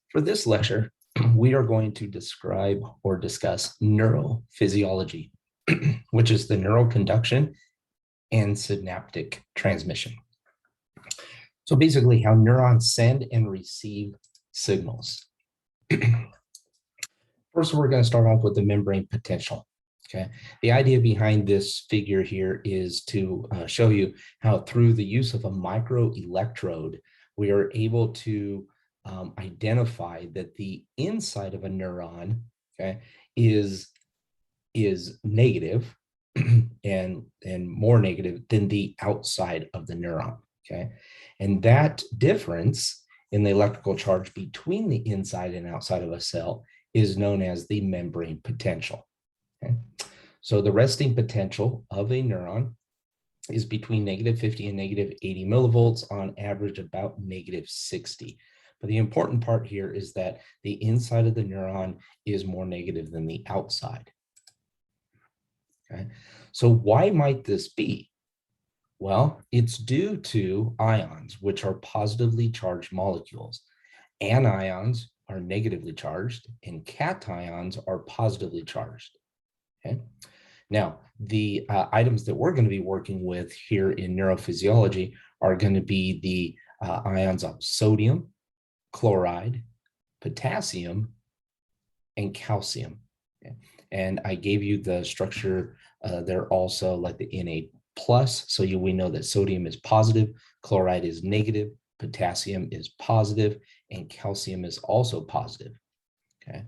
For this lecture, we are going to describe or discuss neurophysiology, which is the neural conduction and synaptic transmission. So basically how neurons send and receive signals. First, we're going to start off with the membrane potential. Okay, the idea behind this figure here is to show you how through the use of a microelectrode, we are able to identify that the inside of a neuron, okay, is negative and more negative than the outside of the neuron. Okay, and that difference in the electrical charge between the inside and outside of a cell is known as the membrane potential. Okay, so the resting potential of a neuron is between -50 and -80 millivolts, on average about -60. But the important part here is that the inside of the neuron is more negative than the outside. Okay, so why might this be? Well, it's due to ions, which are positively charged molecules. Anions are negatively charged and cations are positively charged. Okay. Now, the items that we're going to be working with here in neurophysiology are going to be the ions of sodium, chloride, potassium, and calcium. Okay. And I gave you the structure. They're also like the Na+, so we know that sodium is positive, chloride is negative, potassium is positive, and calcium is also positive. Okay.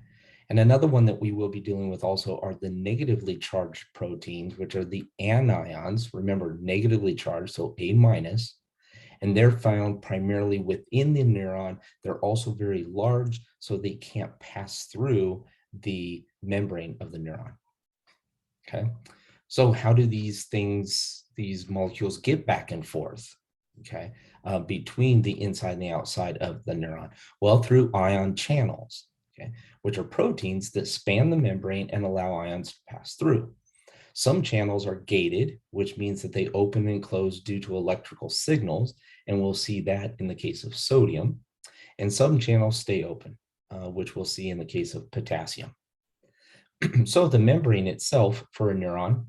And another one that we will be dealing with also are the negatively charged proteins, which are the anions. Remember, negatively charged, so A-, and they're found primarily within the neuron. They're also very large, so they can't pass through the membrane of the neuron. Okay, so how do these molecules get back and forth, okay, between the inside and the outside of the neuron? Well, through ion channels. Okay, which are proteins that span the membrane and allow ions to pass through. Some channels are gated, which means that they open and close due to electrical signals, and we'll see that in the case of sodium. And some channels stay open, which we'll see in the case of potassium. So the membrane itself for a neuron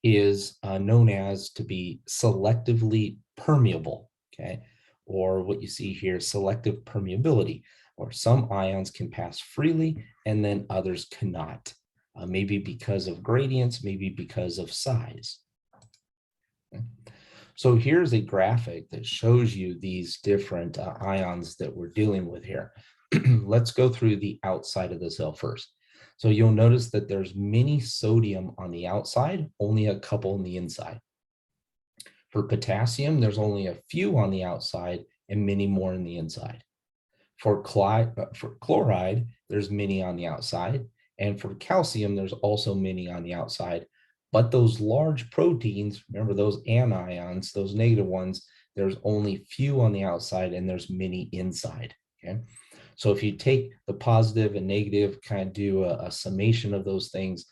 is known as to be selectively permeable, okay, or what you see here, selective permeability, or some ions can pass freely and then others cannot, maybe because of gradients, maybe because of size. Okay. So here's a graphic that shows you these different ions that we're dealing with here. Let's go through the outside of the cell first. So you'll notice that there's many sodium on the outside, only a couple on the inside. For potassium, there's only a few on the outside and many more on the inside. For chloride, there's many on the outside, and for calcium, there's also many on the outside. But those large proteins, remember those anions, those negative ones, there's only few on the outside and there's many inside. Okay, so if you take the positive and negative, kind of do a summation of those things,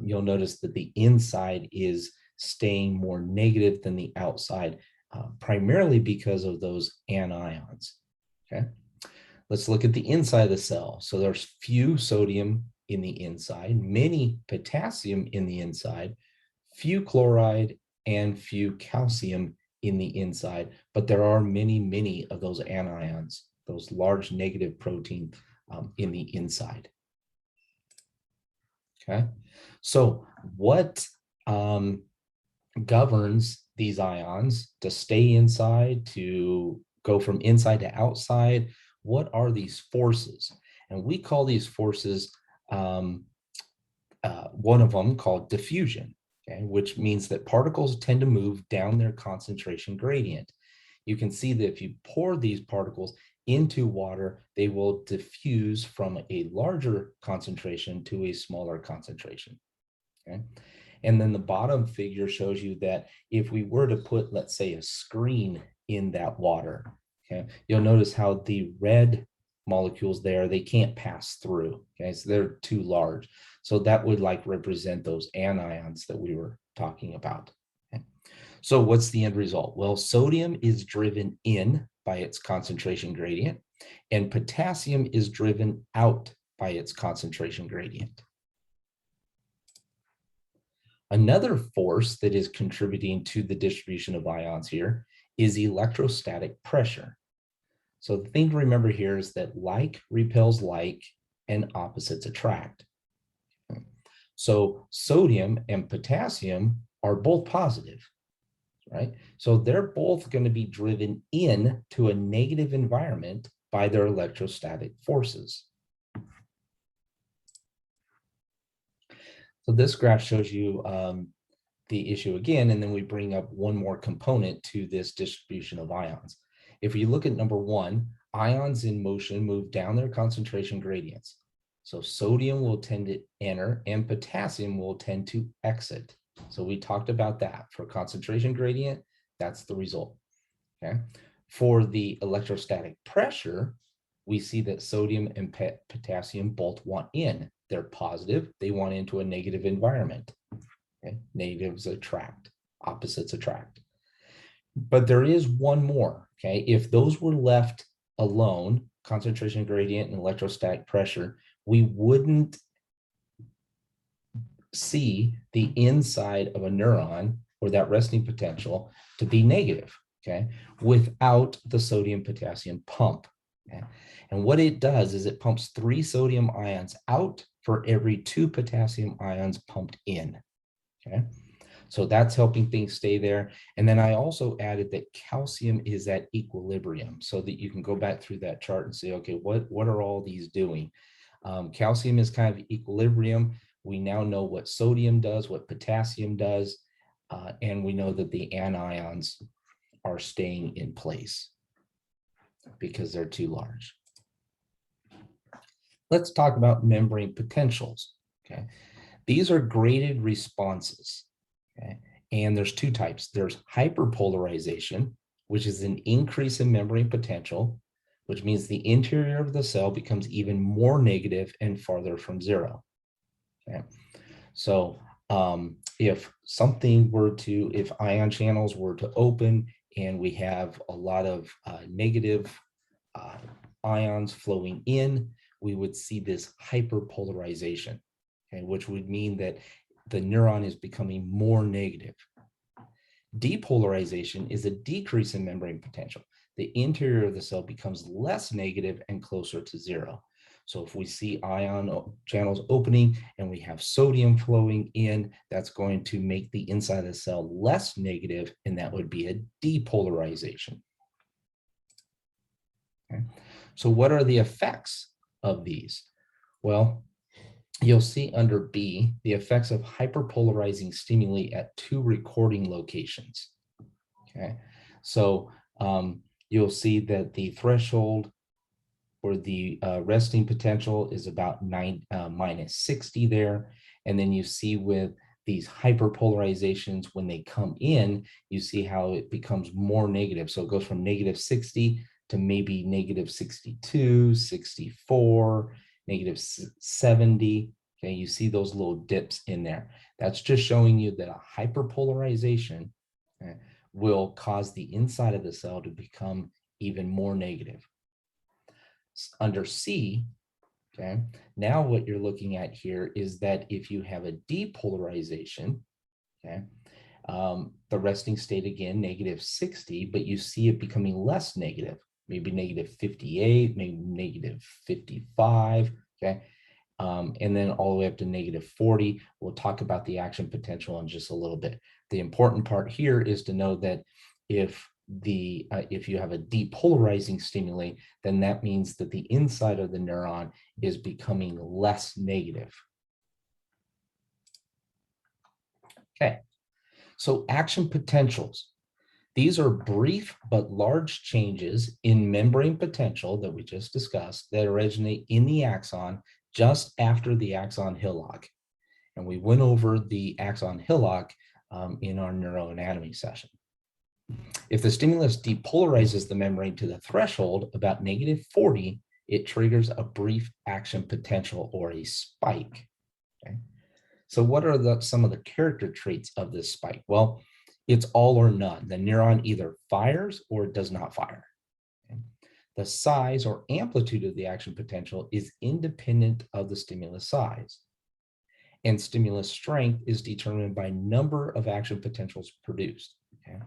you'll notice that the inside is staying more negative than the outside, primarily because of those anions. Okay. Let's look at the inside of the cell. So there's few sodium in the inside, many potassium in the inside, few chloride, and few calcium in the inside, but there are many of those anions, those large negative protein in the inside. Okay, so what governs these ions to stay inside, to go from inside to outside? What are these forces? And we call these forces, one of them called diffusion, okay, which means that particles tend to move down their concentration gradient. You can see that if you pour these particles into water, they will diffuse from a larger concentration to a smaller concentration. Okay? And then the bottom figure shows you that if we were to put, let's say, a screen in that water, okay, you'll notice how the red molecules there, they can't pass through. Okay, so they're too large. So that would like represent those anions that we were talking about. Okay. So what's the end result? Well, sodium is driven in by its concentration gradient, And potassium is driven out by its concentration gradient. Another force that is contributing to the distribution of ions here is electrostatic pressure. So the thing to remember here is that like repels like and opposites attract. So sodium and potassium are both positive, right? So they're both going to be driven into a negative environment by their electrostatic forces. So this graph shows you the issue again, and then we bring up one more component to this distribution of ions. If you look at number one, ions in motion move down their concentration gradients. So sodium will tend to enter and potassium will tend to exit. So we talked about that. For concentration gradient, that's the result. Okay. For the electrostatic pressure, we see that sodium and potassium both want in. They're positive. They want into a negative environment. Okay. Negatives attract, opposites attract. But there is one more. Okay. If those were left alone, concentration gradient and electrostatic pressure, we wouldn't see the inside of a neuron or that resting potential to be negative, okay, without the sodium potassium pump. Okay? And what it does is it pumps 3 sodium ions out for every 2 potassium ions pumped in. Okay, so that's helping things stay there. And then I also added that calcium is at equilibrium so that you can go back through that chart and say, okay, what are all these doing? Calcium is kind of equilibrium. We now know what sodium does, what potassium does, and we know that the anions are staying in place because they're too large. Let's talk about membrane potentials. Okay, these are graded responses. Okay, and there's 2 types. There's hyperpolarization, which is an increase in membrane potential, which means the interior of the cell becomes even more negative and farther from zero. Okay, so if ion channels were to open and we have a lot of negative ions flowing in, we would see this hyperpolarization, okay, which would mean that the neuron is becoming more negative. Depolarization is a decrease in membrane potential. The interior of the cell becomes less negative and closer to zero. So if we see ion channels opening and we have sodium flowing in, that's going to make the inside of the cell less negative, and that would be a depolarization. Okay. So what are the effects of these? Well, you'll see under B, the effects of hyperpolarizing stimuli at 2 recording locations. Okay, so you'll see that the threshold or the resting potential is about minus 60 there. And then you see with these hyperpolarizations, when they come in, you see how it becomes more negative. So it goes from negative 60 to maybe negative 62, 64, negative 70. Okay, you see those little dips in there. That's just showing you that a hyperpolarization will cause the inside of the cell to become even more negative. Under C, okay, now what you're looking at here is that if you have a depolarization, okay, the resting state again, negative 60, but you see it becoming less negative, maybe negative 58, maybe negative 55, okay, and then all the way up to negative 40. We'll talk about the action potential in just a little bit. The important part here is to know that if you have a depolarizing stimuli, then that means that the inside of the neuron is becoming less negative. Okay, so action potentials. These are brief but large changes in membrane potential that we just discussed that originate in the axon just after the axon hillock. And we went over the axon hillock in our neuroanatomy session. If the stimulus depolarizes the membrane to the threshold about negative 40, it triggers a brief action potential or a spike. Okay? So what are some of the character traits of this spike? Well, it's all or none. The neuron either fires or does not fire. Okay? The size or amplitude of the action potential is independent of the stimulus size. And stimulus strength is determined by number of action potentials produced. Okay?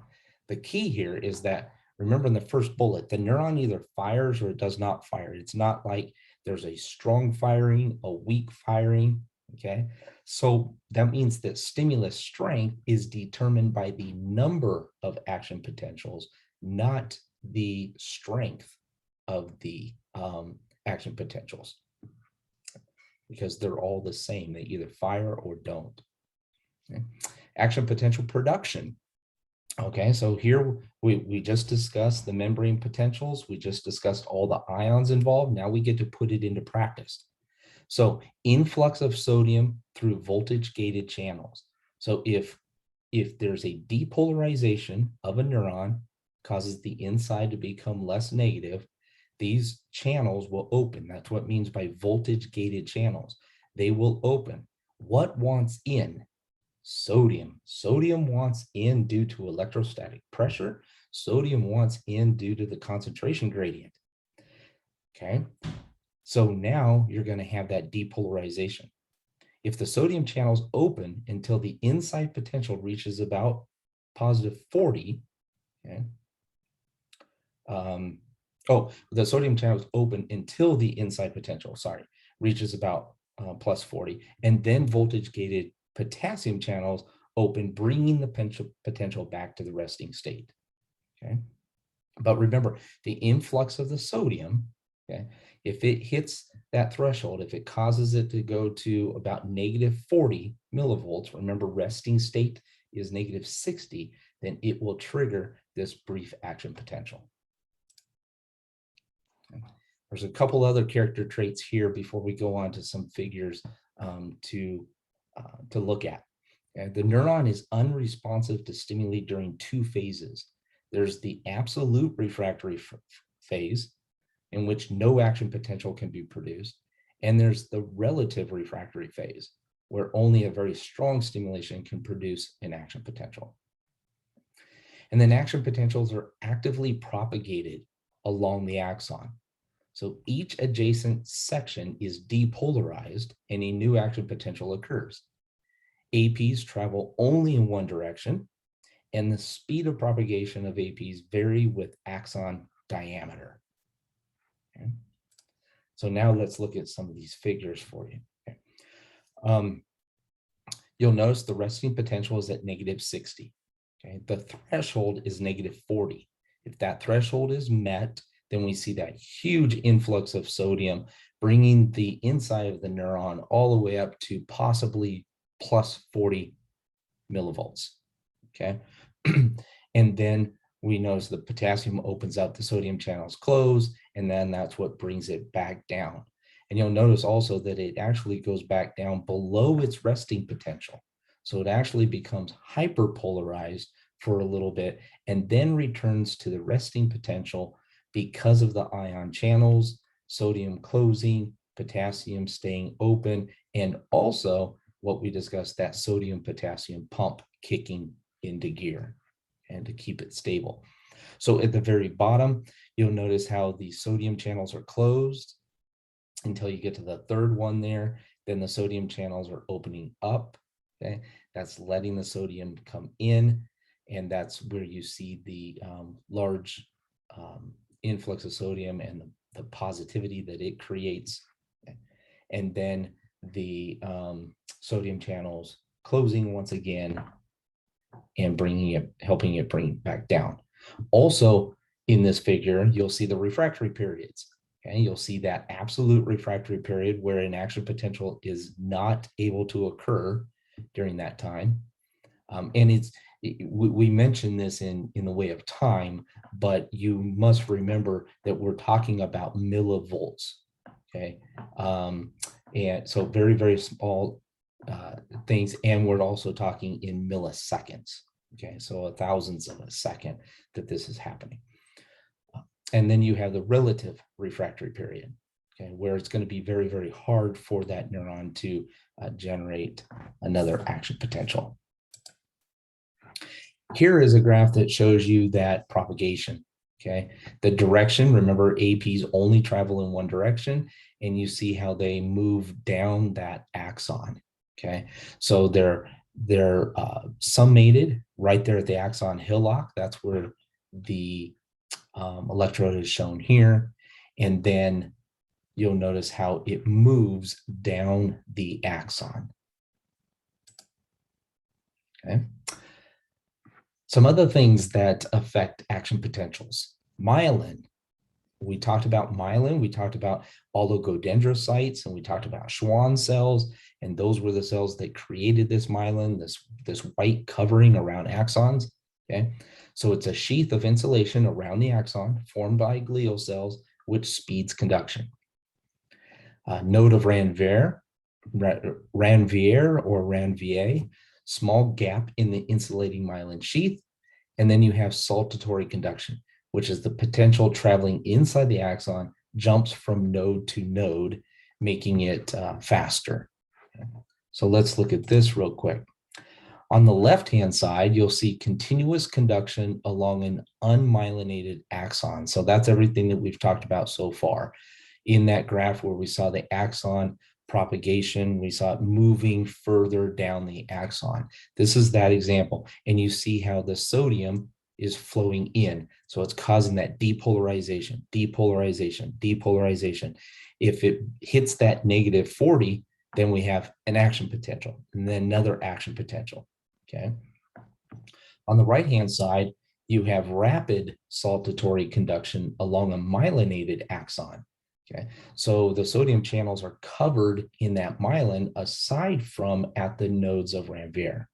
The key here is that, remember in the first bullet, the neuron either fires or it does not fire. It's not like there's a strong firing, a weak firing, okay? So that means that stimulus strength is determined by the number of action potentials, not the strength of the action potentials, because they're all the same. They either fire or don't. Okay. Action potential production. Okay, so here we just discussed the membrane potentials. We just discussed all the ions involved. Now we get to put it into practice. So influx of sodium through voltage gated channels. So if there's a depolarization of a neuron, causes the inside to become less negative, these channels will open. That's what it means by voltage gated channels. They will open. What wants in? Sodium. Sodium wants in due to electrostatic pressure. Sodium wants in due to the concentration gradient. Okay, so now you're going to have that depolarization. If the sodium channels open until the inside potential reaches about positive 40, okay, the sodium channels open until the inside potential, reaches about plus 40, and then voltage gated potassium channels open, bringing the potential back to the resting state. Okay, but remember the influx of the sodium. Okay, if it hits that threshold, if it causes it to go to about negative 40 millivolts, remember resting state is negative 60, then it will trigger this brief action potential. Okay. There's a couple other character traits here before we go on to some figures to look at. Okay. The neuron is unresponsive to stimuli during two phases. There's the absolute refractory phase, in which no action potential can be produced. And there's the relative refractory phase, where only a very strong stimulation can produce an action potential. And then action potentials are actively propagated along the axon. So each adjacent section is depolarized and a new action potential occurs. APs travel only in one direction, and the speed of propagation of APs vary with axon diameter. Okay. So now let's look at some of these figures for you. Okay. You'll notice the resting potential is at negative 60. Okay. The threshold is negative 40. If that threshold is met, then we see that huge influx of sodium, bringing the inside of the neuron all the way up to possibly plus 40 millivolts. Okay. And then we notice the potassium opens up, the sodium channels close, and then that's what brings it back down. And you'll notice also that it actually goes back down below its resting potential. So it actually becomes hyperpolarized for a little bit and then returns to the resting potential because of the ion channels, sodium closing, potassium staying open, and also what we discussed, that sodium potassium pump kicking into gear and to keep it stable. So at the very bottom, you'll notice how the sodium channels are closed until you get to the third one there. Then the sodium channels are opening up. Okay, that's letting the sodium come in, and that's where you see the large influx of sodium and the positivity that it creates. Okay. And then the sodium channels closing once again and helping it bring back down. Also in this figure, you'll see the refractory periods. Okay, you'll see that absolute refractory period where an action potential is not able to occur during that time. And we mentioned this in the way of time, but you must remember that we're talking about millivolts. Okay, and so very, very small things, and we're also talking in milliseconds. Okay, so thousandths of a second that this is happening. And then you have the relative refractory period, okay, where it's going to be very, very hard for that neuron to generate another action potential. Here is a graph that shows you that propagation. Okay, the direction, remember APs only travel in one direction, and you see how they move down that axon. Okay, so they're summated right there at the axon hillock. That's where the electrode is shown here. And then you'll notice how it moves down the axon. Okay. Some other things that affect action potentials. Myelin. We talked about myelin. We talked about oligodendrocytes, and we talked about Schwann cells. And those were the cells that created this myelin, this white covering around axons. Okay. So it's a sheath of insulation around the axon formed by glial cells, which speeds conduction. Node of Ranvier or Ranvier, small gap in the insulating myelin sheath. And then you have saltatory conduction, which is the potential traveling inside the axon, jumps from node to node, making it faster. So let's look at this real quick. On the left-hand side, you'll see continuous conduction along an unmyelinated axon. So that's everything that we've talked about so far. In that graph where we saw the axon propagation, we saw it moving further down the axon. This is that example. And you see how the sodium is flowing in. So it's causing that depolarization, depolarization, depolarization. If it hits that -40, then we have an action potential and then another action potential. Okay. On the right-hand side, you have rapid saltatory conduction along a myelinated axon. Okay, so the sodium channels are covered in that myelin aside from at the nodes of Ranvier.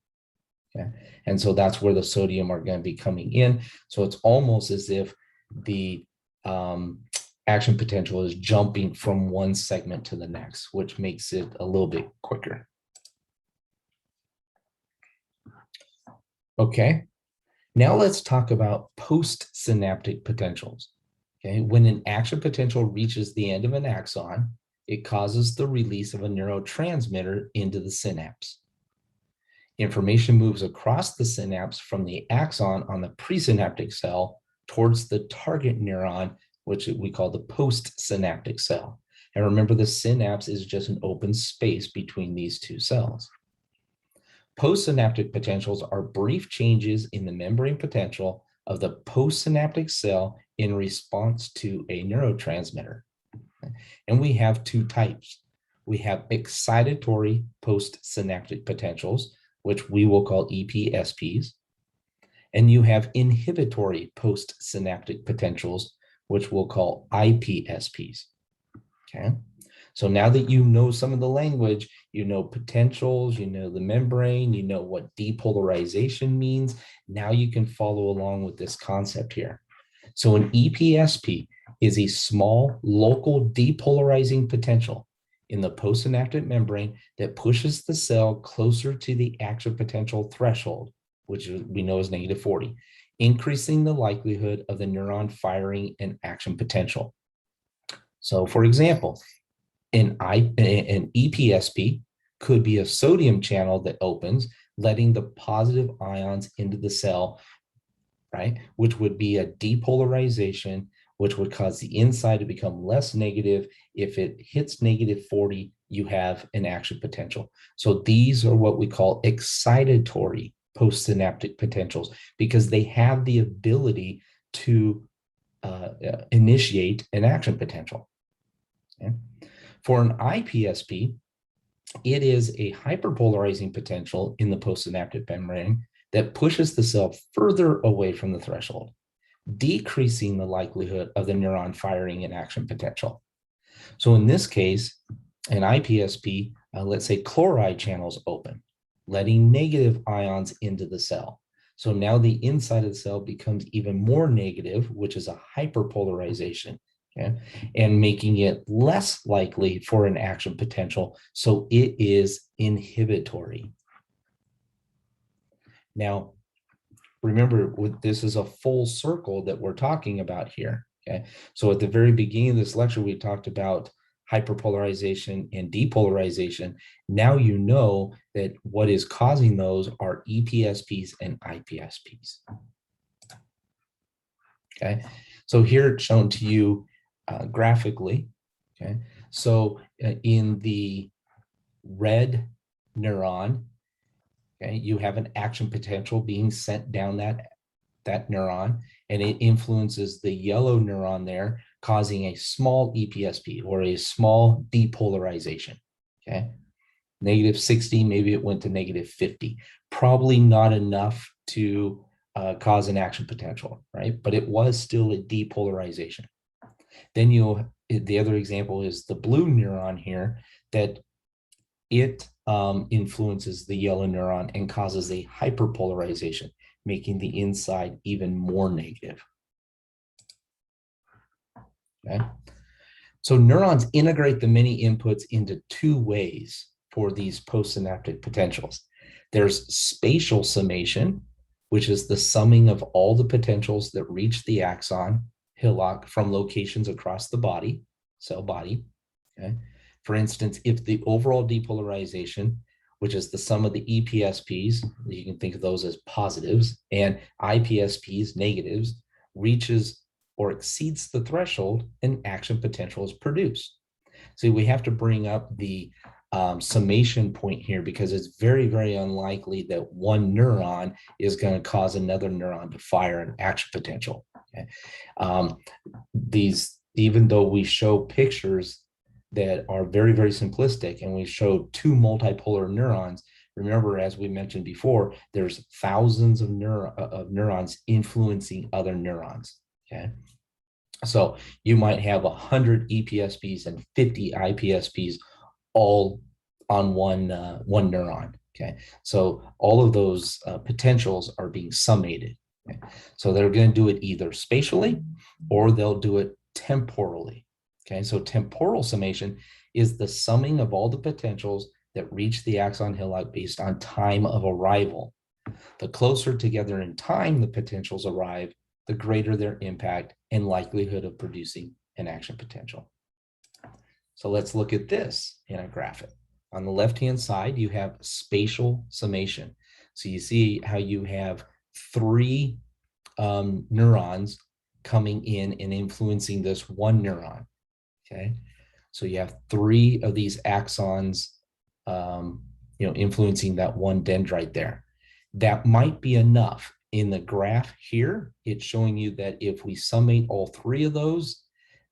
Okay, and so that's where the sodium are going to be coming in. So it's almost as if the action potential is jumping from one segment to the next, which makes it a little bit quicker. Okay, now let's talk about postsynaptic potentials. Okay, when an action potential reaches the end of an axon, it causes the release of a neurotransmitter into the synapse. Information moves across the synapse from the axon on the presynaptic cell towards the target neuron, which we call the postsynaptic cell. And remember, the synapse is just an open space between these two cells. Postsynaptic potentials are brief changes in the membrane potential of the postsynaptic cell in response to a neurotransmitter. And we have two types. We have excitatory postsynaptic potentials, which we will call EPSPs. And you have inhibitory postsynaptic potentials, which we'll call IPSPs. Okay. So now that you know some of the language, you know potentials, you know the membrane, you know what depolarization means. Now you can follow along with this concept here. So an EPSP is a small local depolarizing potential in the postsynaptic membrane that pushes the cell closer to the action potential threshold, which we know is -40, increasing the likelihood of the neuron firing an action potential. So for example, an EPSP could be a sodium channel that opens, letting the positive ions into the cell, right? Which would be a depolarization, which would cause the inside to become less negative. If it hits -40, you have an action potential. So these are what we call excitatory postsynaptic potentials, because they have the ability to initiate an action potential. Okay? For an IPSP, it is a hyperpolarizing potential in the postsynaptic membrane that pushes the cell further away from the threshold, decreasing the likelihood of the neuron firing an action potential. So in this case, an IPSP, let's say chloride channels open, letting negative ions into the cell. So now the inside of the cell becomes even more negative, which is a hyperpolarization. Okay, and making it less likely for an action potential. So it is inhibitory. Now, remember, this is a full circle that we're talking about here. Okay, so at the very beginning of this lecture, we talked about hyperpolarization and depolarization. Now you know that what is causing those are EPSPs and IPSPs. Okay. So here it's shown to you graphically, okay? So in the red neuron, okay, you have an action potential being sent down that neuron, and it influences the yellow neuron there, causing a small EPSP or a small depolarization, okay? -60, maybe it went to -50. Probably not enough to cause an action potential, right? But it was still a depolarization. Then the other example is the blue neuron here, that it influences the yellow neuron and causes a hyperpolarization, making the inside even more negative. Okay. So neurons integrate the many inputs into two ways for these postsynaptic potentials. There's spatial summation, which is the summing of all the potentials that reach the axon hillock from locations across the body, cell body. Okay. For instance, if the overall depolarization, which is the sum of the EPSPs, you can think of those as positives, and IPSPs, negatives, reaches or exceeds the threshold, an action potential is produced. So we have to bring up the summation point here, because it's very, very unlikely that one neuron is going to cause another neuron to fire an action potential. Okay? Even though we show pictures that are very, very simplistic, and we show two multipolar neurons, remember, as we mentioned before, there's thousands of neurons influencing other neurons. Okay. So you might have 100 EPSPs and 50 IPSPs all on one neuron. Okay. So all of those potentials are being summated. Okay? So they're going to do it either spatially or they'll do it temporally. Okay. So temporal summation is the summing of all the potentials that reach the axon hillock based on time of arrival. The closer together in time the potentials arrive, the greater their impact and likelihood of producing an action potential. So let's look at this in a graphic. On the left-hand side, you have spatial summation. So you see how you have three neurons coming in and influencing this one neuron, okay? So you have three of these axons, influencing that one dendrite there. That might be enough. In the graph here, it's showing you that if we summate all three of those,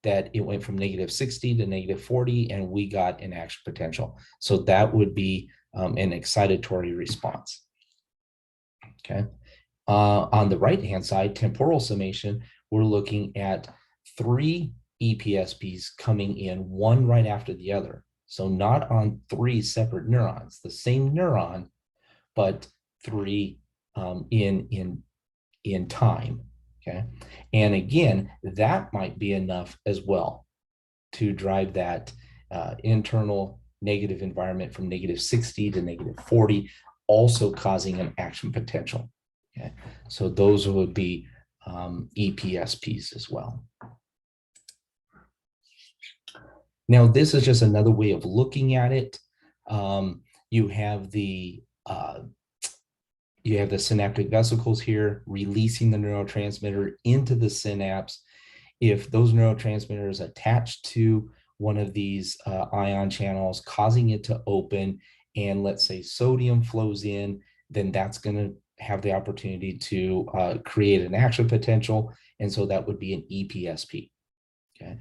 that it went from -60 to -40, and we got an action potential. So that would be an excitatory response. Okay. On the right-hand side, temporal summation, we're looking at three EPSPs coming in, one right after the other. So not on three separate neurons, the same neuron, but three in time. Okay. And again, that might be enough as well to drive that internal negative environment from -60 to -40, also causing an action potential. Okay. So those would be EPSPs as well. Now, this is just another way of looking at it. You have the synaptic vesicles here releasing the neurotransmitter into the synapse. If those neurotransmitters attach to one of these ion channels, causing it to open, and let's say sodium flows in, then that's going to have the opportunity to create an action potential. And so that would be an EPSP. Okay.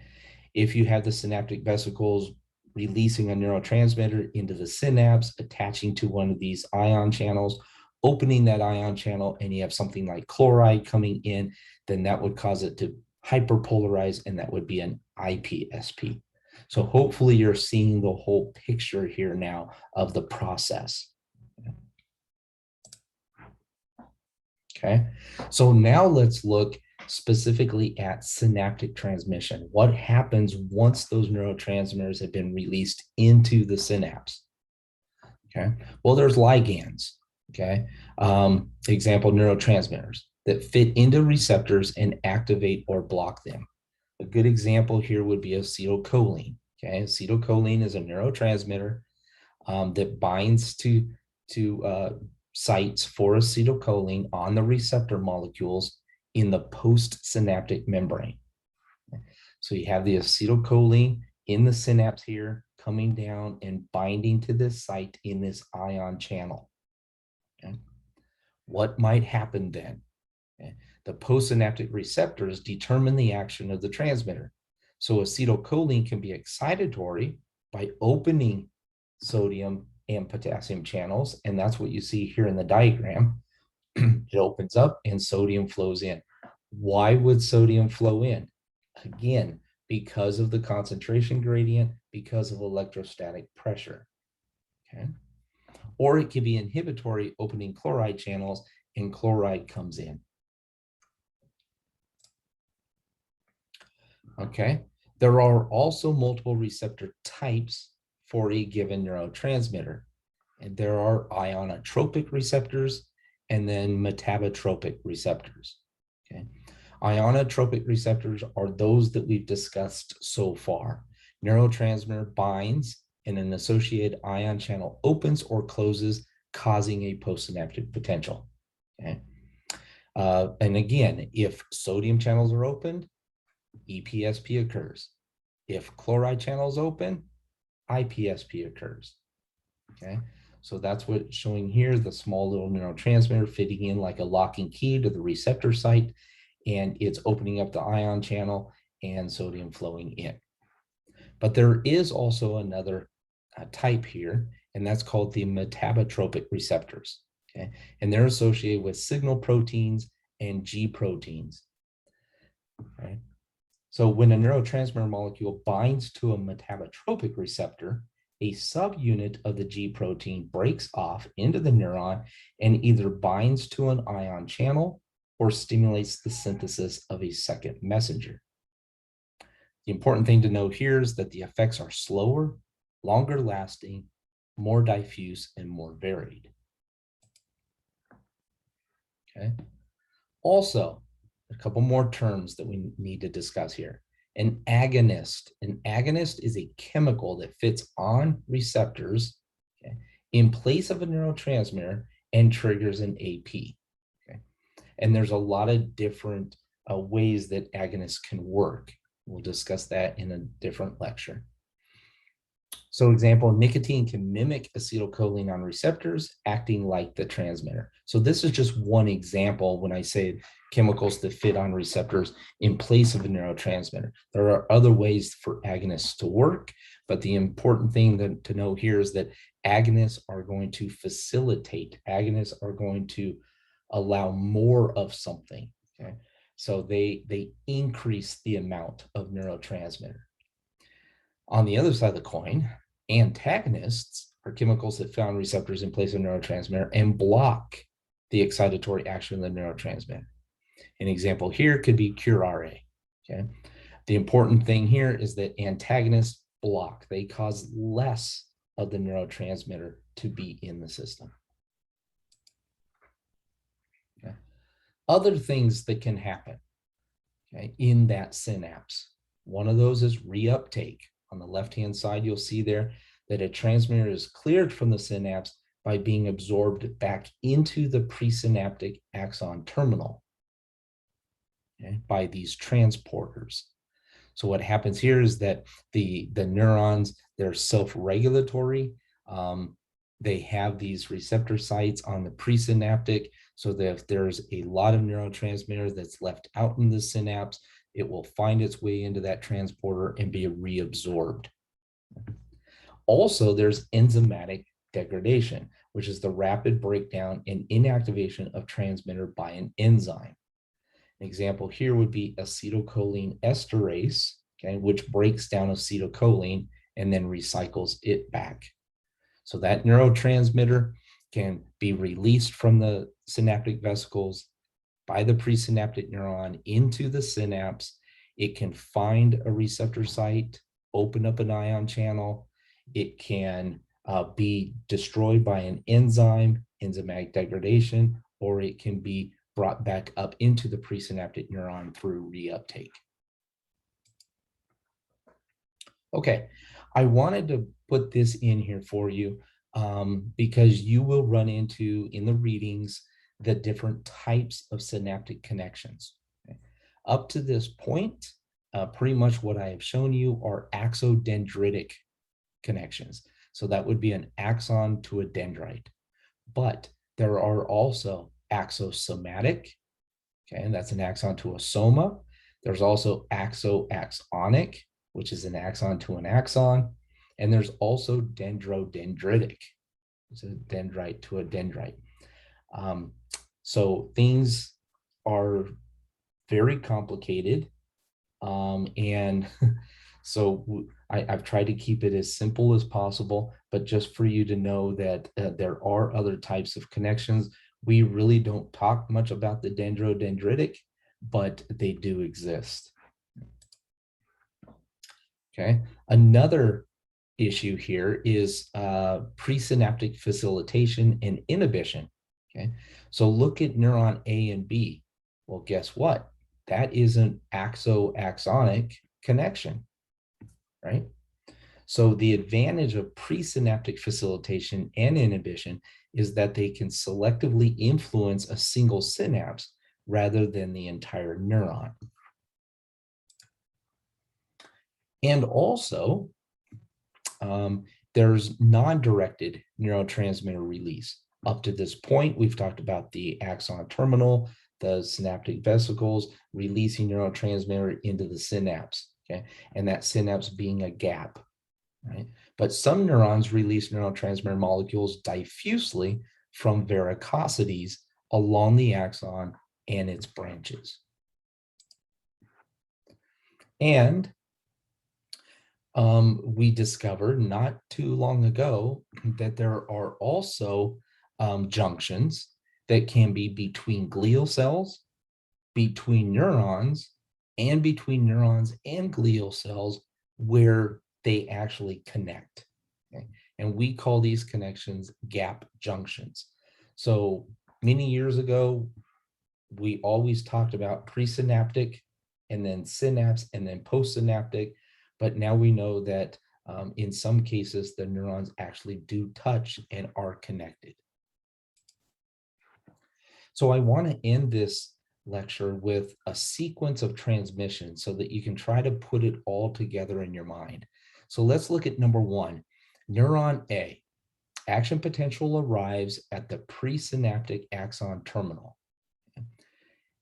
If you have the synaptic vesicles releasing a neurotransmitter into the synapse, attaching to one of these ion channels, opening that ion channel, and you have something like chloride coming in, then that would cause it to hyperpolarize, and that would be an IPSP. So hopefully you're seeing the whole picture here now of the process. Okay, so now let's look specifically at synaptic transmission. What happens once those neurotransmitters have been released into the synapse? Okay, well, there's ligands. Okay, example, neurotransmitters that fit into receptors and activate or block them. A good example here would be acetylcholine. Okay, acetylcholine is a neurotransmitter that binds to sites for acetylcholine on the receptor molecules in the postsynaptic membrane. So you have the acetylcholine in the synapse here, coming down and binding to this site in this ion channel. Okay. What might happen then? Okay. The postsynaptic receptors determine the action of the transmitter. So acetylcholine can be excitatory by opening sodium and potassium channels, and that's what you see here in the diagram. It opens up and sodium flows in. Why would sodium flow in? Again, because of the concentration gradient, because of electrostatic pressure. Okay. Or it can be inhibitory, opening chloride channels, and chloride comes in. Okay. There are also multiple receptor types for a given neurotransmitter. And there are ionotropic receptors and then metabotropic receptors. Okay. Ionotropic receptors are those that we've discussed so far. Neurotransmitter binds and an associated ion channel opens or closes, causing a postsynaptic potential. Okay. And again, if sodium channels are opened, EPSP occurs. If chloride channels open, IPSP occurs. Okay. So that's what's showing here, the small little neurotransmitter fitting in like a locking key to the receptor site, and it's opening up the ion channel and sodium flowing in. But there is also another type here, and that's called the metabotropic receptors. Okay. And they're associated with signal proteins and G proteins. Okay. So when a neurotransmitter molecule binds to a metabotropic receptor, a subunit of the G protein breaks off into the neuron and either binds to an ion channel or stimulates the synthesis of a second messenger. The important thing to note here is that the effects are slower, longer lasting, more diffuse, and more varied. Okay. Also, a couple more terms that we need to discuss here. An agonist. An agonist is a chemical that fits on receptors, okay, in place of a neurotransmitter and triggers an AP. Okay. And there's a lot of different ways that agonists can work. We'll discuss that in a different lecture. So example, nicotine can mimic acetylcholine on receptors, acting like the transmitter. So this is just one example when I say chemicals that fit on receptors in place of a neurotransmitter. There are other ways for agonists to work, but the important thing to know here is that agonists are going to facilitate, agonists are going to allow more of something. Okay? So they increase the amount of neurotransmitter. On the other side of the coin, antagonists are chemicals that found receptors in place of neurotransmitter and block the excitatory action of the neurotransmitter. An example here could be curare. Okay. The important thing here is that antagonists block. They cause less of the neurotransmitter to be in the system. Okay. Other things that can happen, okay, in that synapse. One of those is reuptake. On the left-hand side, you'll see there that a transmitter is cleared from the synapse by being absorbed back into the presynaptic axon terminal, okay, by these transporters. So what happens here is that the neurons, they're self-regulatory. They have these receptor sites on the presynaptic, so that if there's a lot of neurotransmitter that's left out in the synapse, it will find its way into that transporter and be reabsorbed. Also, there's enzymatic degradation, which is the rapid breakdown and inactivation of transmitter by an enzyme. An example here would be acetylcholine esterase, okay, which breaks down acetylcholine and then recycles it back. So that neurotransmitter can be released from the synaptic vesicles by the presynaptic neuron into the synapse. It can find a receptor site, open up an ion channel. It can be destroyed by an enzyme, enzymatic degradation, or it can be brought back up into the presynaptic neuron through reuptake. Okay, I wanted to put this in here for you because you will run into, in the readings, the different types of synaptic connections. Okay. Up to this point, pretty much what I have shown you are axodendritic connections. So that would be an axon to a dendrite. But there are also axosomatic, okay, and that's an axon to a soma. There's also axoaxonic, which is an axon to an axon. And there's also dendrodendritic, it's a dendrite to a dendrite. So things are very complicated. And so I've tried to keep it as simple as possible, but just for you to know that there are other types of connections. We really don't talk much about the dendrodendritic, but they do exist. Okay, another issue here is presynaptic facilitation and inhibition. Okay, so look at neuron A and B. Well, guess what? That is an axo-axonic connection, right? So the advantage of presynaptic facilitation and inhibition is that they can selectively influence a single synapse rather than the entire neuron. And also, there's non-directed neurotransmitter release. Up to this point, we've talked about the axon terminal, the synaptic vesicles releasing neurotransmitter into the synapse, okay? And that synapse being a gap, right? But some neurons release neurotransmitter molecules diffusely from varicosities along the axon and its branches. And we discovered not too long ago that there are also junctions that can be between glial cells, between neurons, and between neurons and glial cells where they actually connect. Okay? And we call these connections gap junctions. So many years ago, we always talked about presynaptic and then synapse and then postsynaptic. But now we know that in some cases, the neurons actually do touch and are connected. So I want to end this lecture with a sequence of transmission so that you can try to put it all together in your mind. So let's look at number one, neuron A. Action potential arrives at the presynaptic axon terminal.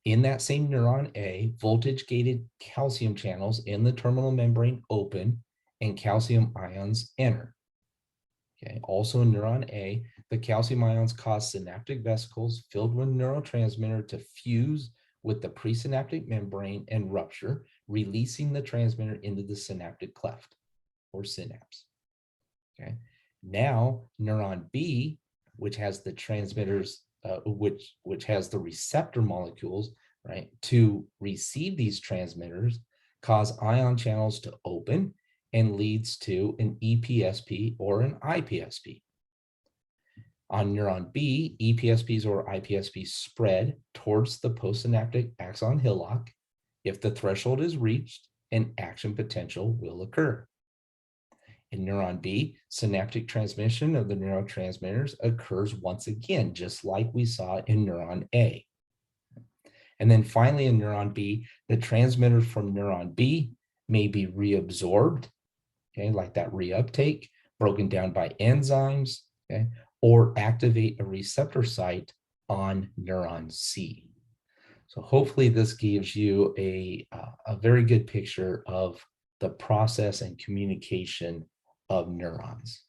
In that same neuron A, voltage-gated calcium channels in the terminal membrane open and calcium ions enter. Okay. Also in neuron A, the calcium ions cause synaptic vesicles filled with neurotransmitter to fuse with the presynaptic membrane and rupture, releasing the transmitter into the synaptic cleft or synapse. Okay. Now neuron B, which has the transmitters, which has the receptor molecules, right, to receive these transmitters, cause ion channels to open and leads to an EPSP or an IPSP. On neuron B, EPSPs or IPSPs spread towards the postsynaptic axon hillock. If the threshold is reached, an action potential will occur. In neuron B, synaptic transmission of the neurotransmitters occurs once again, just like we saw in neuron A. And then finally in neuron B, the transmitter from neuron B may be reabsorbed, okay, like that reuptake, broken down by enzymes, okay, or activate a receptor site on neuron C. So hopefully this gives you a very good picture of the process and communication of neurons.